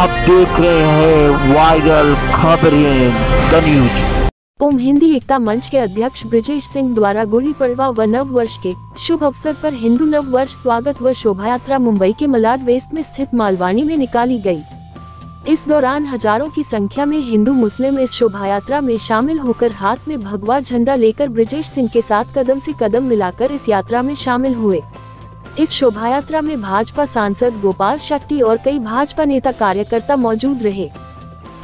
आप देख रहे हैं वायरल खबरें द न्यूज। ओम हिंदी एकता मंच के अध्यक्ष ब्रिजेश सिंह द्वारा गुड़ी पड़वा व नव वर्ष के शुभ अवसर पर हिंदू नव वर्ष स्वागत व शोभा यात्रा मुंबई के मलाड वेस्ट में स्थित मालवानी में निकाली गई। इस दौरान हजारों की संख्या में हिंदू मुस्लिम इस शोभा यात्रा में शामिल होकर हाथ में भगवा झंडा लेकर ब्रिजेश सिंह के साथ कदम से कदम मिलाकर इस यात्रा में शामिल हुए। इस शोभा यात्रा में भाजपा सांसद गोपाल शेट्टी और कई भाजपा नेता कार्यकर्ता मौजूद रहे।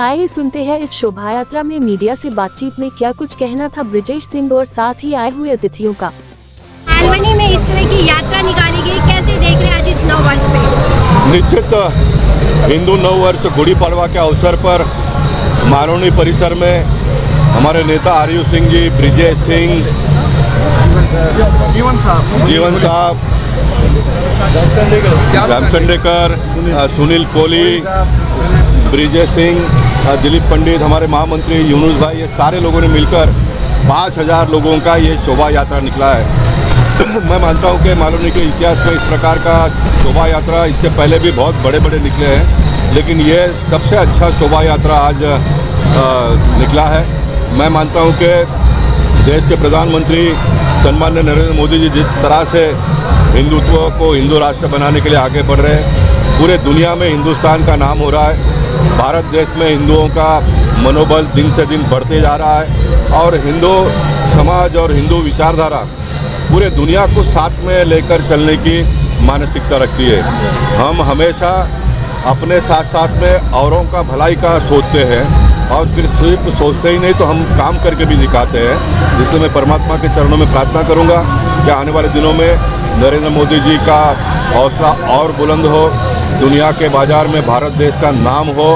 आइए सुनते हैं इस शोभा यात्रा में मीडिया से बातचीत में क्या कुछ कहना था ब्रिजेश सिंह और साथ ही आए हुए अतिथियों का। मालवनी में इस तरह की यात्रा निकाली गई, कैसे देख रहे हैं आज इस नव वर्ष पे? निश्चित हिंदू नव वर्ष गुड़ी पड़वा के अवसर पर मालवनी परिसर में हमारे नेता आर्यू सिंह जी, ब्रिजेश सिंह, जीवन साहब, रामचंडेकर, सुनील कोहली, ब्रिजेश सिंह, दिलीप पंडित, हमारे महामंत्री यूनुस भाई, ये सारे लोगों ने मिलकर 5000 लोगों का ये शोभा यात्रा निकला है। मैं मानता हूँ कि मालवनी के इतिहास में इस प्रकार का शोभा यात्रा इससे पहले भी बहुत बड़े बड़े निकले हैं, लेकिन ये सबसे अच्छा शोभा यात्रा आज निकला है। मैं मानता हूँ कि देश के प्रधानमंत्री सम्माननीय नरेंद्र मोदी जी जिस तरह से हिंदुत्व को हिंदू राष्ट्र बनाने के लिए आगे बढ़ रहे हैं, पूरे दुनिया में हिंदुस्तान का नाम हो रहा है। भारत देश में हिंदुओं का मनोबल दिन से दिन बढ़ते जा रहा है और हिंदू समाज और हिंदू विचारधारा पूरे दुनिया को साथ में लेकर चलने की मानसिकता रखती है। हम हमेशा अपने साथ साथ में औरों का भलाई का सोचते हैं और फिर सिर्फ सोचते ही नहीं तो हम काम करके भी दिखाते हैं। इसलिए मैं परमात्मा के चरणों में प्रार्थना करूंगा कि आने वाले दिनों में नरेंद्र मोदी जी का हौसला और बुलंद हो, दुनिया के बाजार में भारत देश का नाम हो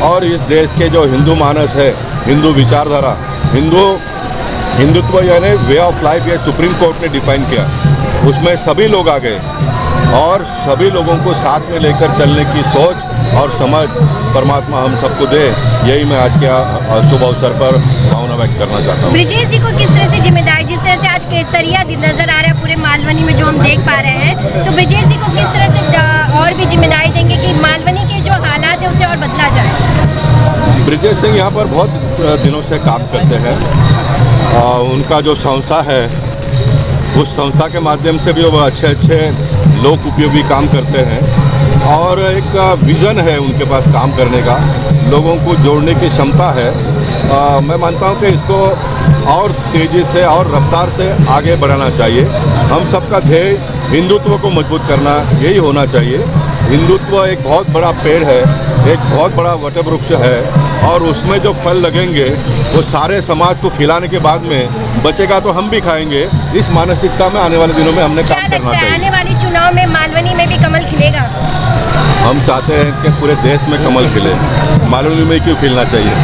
और इस देश के जो हिंदू मानस है, हिंदू विचारधारा, हिंदुत्व यानी वे ऑफ लाइफ, ये सुप्रीम कोर्ट ने डिफाइन किया, उसमें सभी लोग आ गए और सभी लोगों को साथ में लेकर चलने की सोच और समझ परमात्मा हम सबको दे। यही मैं आज के शुभ अवसर पर भावना व्यक्त करना चाहता हूँ। ब्रिजेश जी को किस तरह से जिम्मेदारी, जिस तरह से आज केसरिया नजर आ रहा है पूरे मालवनी में जो हम देख पा रहे हैं, तो ब्रिजेश जी को किस तरह से और भी जिम्मेदारी देंगे कि मालवनी के जो हालात है उसे और बदला जाए? ब्रिजेश सिंह यहाँ पर बहुत दिनों से काम करते हैं। उनका जो संस्था है उस संस्था के माध्यम से भी वो अच्छे लोक उपयोगी काम करते हैं और एक विज़न है उनके पास काम करने का, लोगों को जोड़ने की क्षमता है। मैं मानता हूं कि इसको और तेज़ी से और रफ्तार से आगे बढ़ाना चाहिए। हम सबका ध्येय हिंदुत्व को मजबूत करना यही होना चाहिए। हिंदुत्व एक बहुत बड़ा पेड़ है, एक बहुत बड़ा वटवृक्ष है और उसमें जो फल लगेंगे वो सारे समाज को खिलाने के बाद में बचेगा तो हम भी खाएंगे। इस मानसिकता में आने वाले दिनों में हमने काम करना चाहिए। आने वाले चुनाव में मालवनी में भी कमल खिलेगा? हम चाहते हैं कि पूरे देश में कमल खिले। मालवनी में क्यों खिलना चाहिए?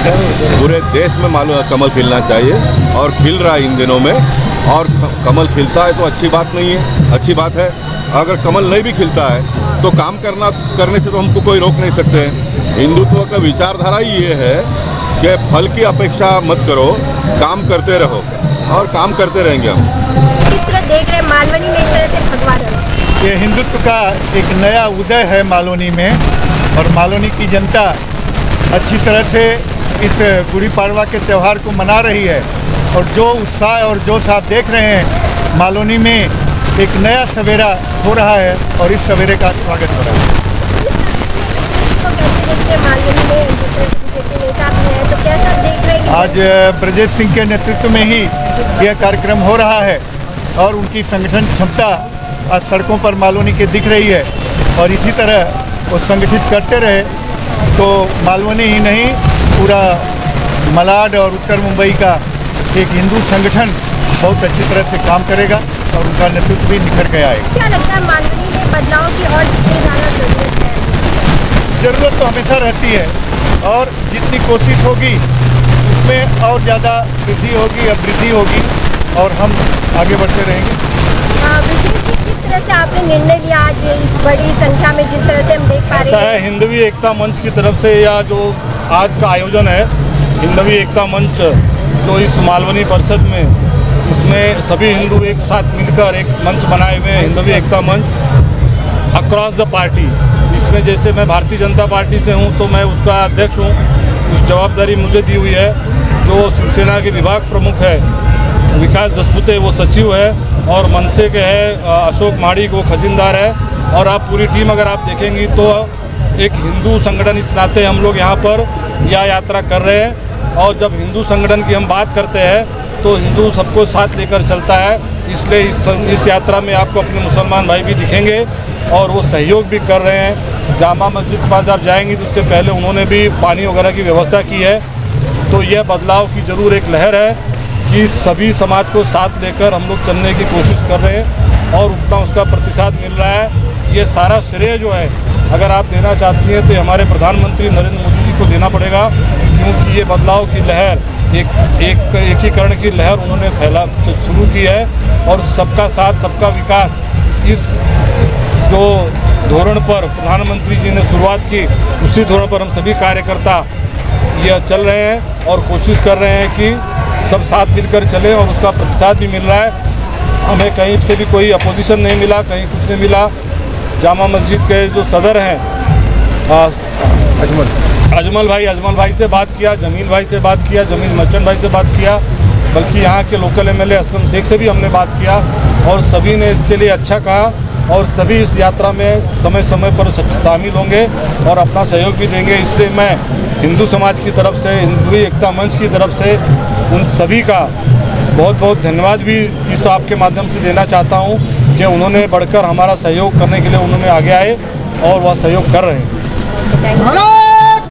पूरे देश में कमल खिलना चाहिए और खिल रहा है इन दिनों में। और कमल खिलता है तो अच्छी बात नहीं है, अच्छी बात है। अगर कमल नहीं भी खिलता है तो काम करने से तो हमको कोई रोक नहीं सकते हैं। हिंदुत्व का विचारधारा ही ये है कि फल की अपेक्षा मत करो, काम करते रहो और काम करते रहेंगे हम। किस तरह देख रहे हैं मालवनी में इस तरह से भगवान? ये हिंदुत्व का एक नया उदय है मालवनी में और मालवनी की जनता अच्छी तरह से इस गुड़ी पड़वा के त्यौहार को मना रही है और जो उत्साह और जोश आप देख रहे हैं मालवनी में एक नया सवेरा हो रहा है और इस सवेरे का स्वागत हो रहा है। आज ब्रिजेश सिंह के नेतृत्व में ही यह कार्यक्रम हो रहा है और उनकी संगठन क्षमता आज सड़कों पर मालवनी के दिख रही है और इसी तरह वो संगठित करते रहे तो मालवनी ही नहीं पूरा मलाड और उत्तर मुंबई का एक हिंदू संगठन बहुत अच्छी तरह से काम करेगा और उनका नेतृत्व भी निखर के आएगा। क्या लगता है मालवनी में बदलाव की और कितनी ज़्यादा ज़रूरत है? ज़रूरत तो हमेशा रहती है और जितनी कोशिश होगी उसमें और ज़्यादा वृद्धि होगी, अभिवृद्धि होगी और हम आगे बढ़ते रहेंगे। किस तरह से आपने निर्णय लिया आज इस बड़ी संख्या में, जिस तरह से हम देख पा रहे हैं? हिंदवी एकता मंच की तरफ से या जो आज का आयोजन है हिंदवी एकता मंच जो इस मालवनी परिषद में, इसमें सभी हिंदू एक साथ मिलकर एक मंच बनाए हुए हैं, हिंदवी एकता मंच अक्रॉस द पार्टी। इसमें जैसे मैं भारतीय जनता पार्टी से हूँ तो मैं उसका अध्यक्ष हूँ, उस जवाबदारी मुझे दी हुई है। जो शिवसेना के विभाग प्रमुख है विकास दसपुते वो सचिव है, और मनसे के है अशोक माड़िक वो खजिनदार है। और आप पूरी टीम अगर आप देखेंगी तो एक हिंदू संगठन इस नाते हम लोग यहाँ पर यह यात्रा कर रहे हैं। और जब हिंदू संगठन की हम बात करते हैं तो हिंदू सबको साथ लेकर चलता है, इसलिए इस यात्रा में आपको अपने मुसलमान भाई भी दिखेंगे और वो सहयोग भी कर रहे हैं। जामा मस्जिद के पास आप जाएंगी तो उसके पहले उन्होंने भी पानी वगैरह की व्यवस्था की है। तो यह बदलाव की ज़रूर एक लहर है कि सभी समाज को साथ लेकर हम लोग चलने की कोशिश कर रहे हैं और उतना उसका प्रतिसाद मिल रहा है। ये सारा श्रेय जो है अगर आप देना चाहती हैं तो हमारे प्रधानमंत्री नरेंद्र मोदी जी को देना पड़ेगा, क्योंकि ये बदलाव की लहर एकीकरण की लहर उन्होंने शुरू की है। और सबका साथ सबका विकास इस जो धोरण पर प्रधानमंत्री जी ने शुरुआत की, उसी धोरण पर हम सभी कार्यकर्ता ये चल रहे हैं और कोशिश कर रहे हैं कि सब साथ मिलकर चले, और उसका प्रतिसाद भी मिल रहा है। हमें कहीं से भी कोई अपोजिशन नहीं मिला, कहीं कुछ नहीं मिला। जामा मस्जिद के जो सदर हैं अजमल भाई से बात किया, जमील भाई से बात किया, जमील मर्चेंट भाई से बात किया, बल्कि यहाँ के लोकल एमएलए असलम शेख से भी हमने बात किया, और सभी ने इसके लिए अच्छा कहा। और सभी इस यात्रा में समय समय पर शामिल होंगे और अपना सहयोग भी देंगे। इसलिए मैं हिंदू समाज की तरफ से, हिंदू एकता मंच की तरफ से उन सभी का बहुत बहुत धन्यवाद भी इस आपके माध्यम से देना चाहता हूं कि उन्होंने बढ़कर हमारा सहयोग करने के लिए उन्होंने आगे आए और वह सहयोग कर रहे हैं।